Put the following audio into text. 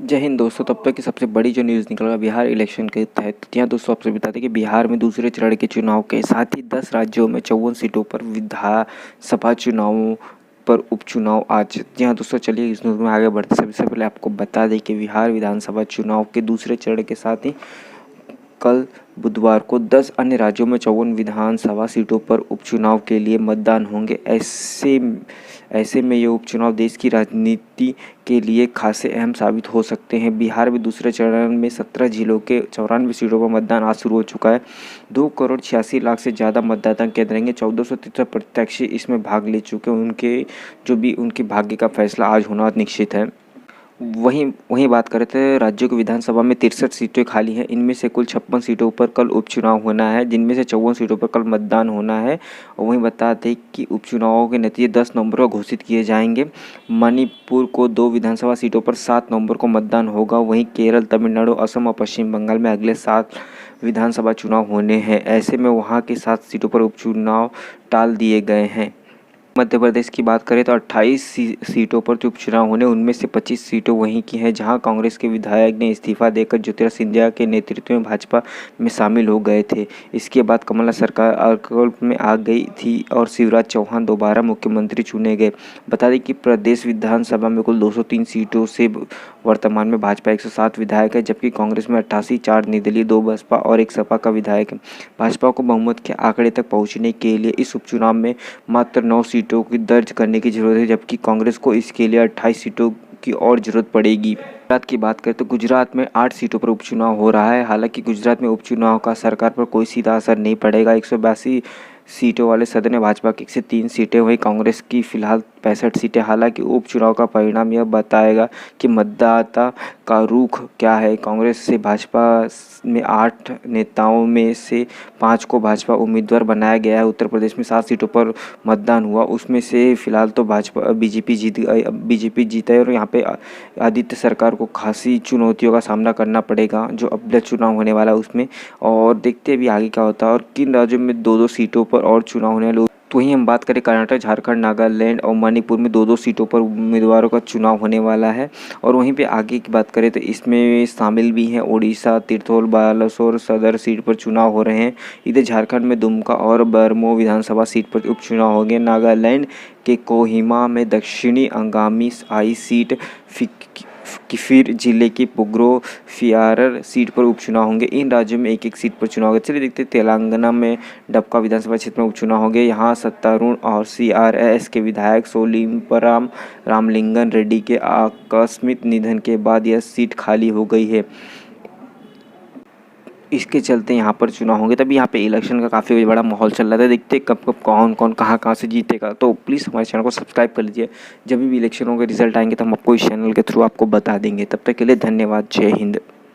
जय हिंद दोस्तों। तब तक की सबसे बड़ी जो न्यूज़ निकल रहा बिहार इलेक्शन के तहत, यहाँ दोस्तों आपसे बता दें कि बिहार में दूसरे चरण के चुनाव के साथ ही 10 राज्यों में 54 सीटों पर विधानसभा चुनावों पर उपचुनाव आज। जी हाँ दोस्तों, चलिए इस न्यूज़ में आगे बढ़ते सबसे पहले आपको बता दें कि बिहार विधानसभा चुनाव के दूसरे चरण के साथ ही कल बुधवार को 10 अन्य राज्यों में 54 विधानसभा सीटों पर उपचुनाव के लिए मतदान होंगे। ऐसे में ये उपचुनाव देश की राजनीति के लिए खासे अहम साबित हो सकते हैं। बिहार में दूसरे चरण में 17 जिलों के 94 सीटों पर मतदान आज शुरू हो चुका है। 2 करोड़ 86 लाख से ज़्यादा मतदाता केंद्र रहेंगे। 1473 प्रत्याशी इसमें भाग ले चुके हैं। उनके भाग्य का फैसला आज होना निश्चित है। वहीं बात करें तो राज्यों की विधानसभा में 63 सीटें खाली हैं। इनमें से कुल 56 सीटों पर कल उपचुनाव होना है, जिनमें से 54 सीटों पर कल मतदान होना है। और वहीं बता दें कि उपचुनावों के नतीजे 10 नवंबर को घोषित किए जाएंगे। मणिपुर को 2 विधानसभा सीटों पर 7 नवंबर को मतदान होगा। वहीं केरल, तमिलनाडु, असम और पश्चिम बंगाल में अगले 7 विधानसभा चुनाव होने हैं। ऐसे में वहाँ के 7 सीटों पर उपचुनाव टाल दिए गए हैं। मध्य प्रदेश की बात करें तो 28 सीटों पर जो उपचुनाव होने, उनमें से 25 सीटें वहीं की हैं जहां कांग्रेस के विधायक ने इस्तीफा देकर ज्योतिरादित्य सिंधिया के नेतृत्व में भाजपा में शामिल हो गए थे। इसके बाद कमलनाथ सरकार अल्प में आ गई थी और शिवराज चौहान दोबारा मुख्यमंत्री चुने गए। बता दें कि प्रदेश विधानसभा में कुल 203 सीटों से वर्तमान में भाजपा 107 विधायक है, जबकि कांग्रेस में 88, 4 निर्दलीय, 2 बसपा और 1 सपा का विधायक है। भाजपा को बहुमत के आंकड़े तक पहुंचने के लिए इस उपचुनाव में मात्र 9 सीटों की दर्ज करने की जरूरत है, जबकि कांग्रेस को इसके लिए 28 सीटों की और जरूरत पड़ेगी। गुजरात की बात करें तो गुजरात में 8 सीटों पर उपचुनाव हो रहा है। हालांकि गुजरात में उपचुनाव का सरकार पर कोई सीधा असर नहीं पड़ेगा। 182 सीटों वाले सदन में भाजपा की 103 सीटें, वहीं कांग्रेस की फिलहाल 65 सीटें। हालांकि उपचुनाव का परिणाम यह बताएगा कि मतदाता का रुख क्या है। कांग्रेस से भाजपा में 8 नेताओं में से 5 को भाजपा उम्मीदवार बनाया गया है। उत्तर प्रदेश में 7 सीटों पर मतदान हुआ, उसमें से फिलहाल तो बीजेपी जीता है और यहाँ पे आदित्य सरकार को खासी चुनौतियों का सामना करना पड़ेगा जो अब चुनाव होने वाला है उसमें। और देखते हैं भी आगे क्या होता है और किन राज्यों में 2-2 सीटों पर और चुनाव होने वाले। तो वहीं हम बात करें कर्नाटक, झारखंड, नागालैंड और मणिपुर में 2-2 सीटों पर उम्मीदवारों का चुनाव होने वाला है। और वहीं पे आगे की बात करें तो इसमें शामिल भी हैं उड़ीसा, तिरथोल, बालासोर, सदर सीट पर चुनाव हो रहे हैं। इधर झारखंड में दुमका और बरमो विधानसभा सीट पर उपचुनाव होंगे। नागालैंड के कोहिमा में दक्षिणी अंगामी आई सीट, किफिर जिले की पुग्रो फियारर सीट पर उपचुनाव होंगे। इन राज्यों में एक एक सीट पर चुनाव होगा। चलिए देखते हैं तेलंगाना में डबका विधानसभा क्षेत्र में उपचुनाव होंगे। यहाँ सत्तारूढ़ और CRS के विधायक सोलिमपराम रामलिंगन रेड्डी के आकस्मिक निधन के बाद यह सीट खाली हो गई है। इसके चलते यहाँ पर चुनाव होंगे। तभी यहाँ पे इलेक्शन का काफ़ी बड़ा माहौल चल रहा था। देखते कब कब कौन कौन कहाँ से जीतेगा। तो प्लीज़ हमारे चैनल को सब्सक्राइब कर लीजिए। जब भी इलेक्शनों के रिजल्ट आएंगे तो हम आपको इस चैनल के थ्रू आपको बता देंगे। तब तक के लिए धन्यवाद। जय हिंद।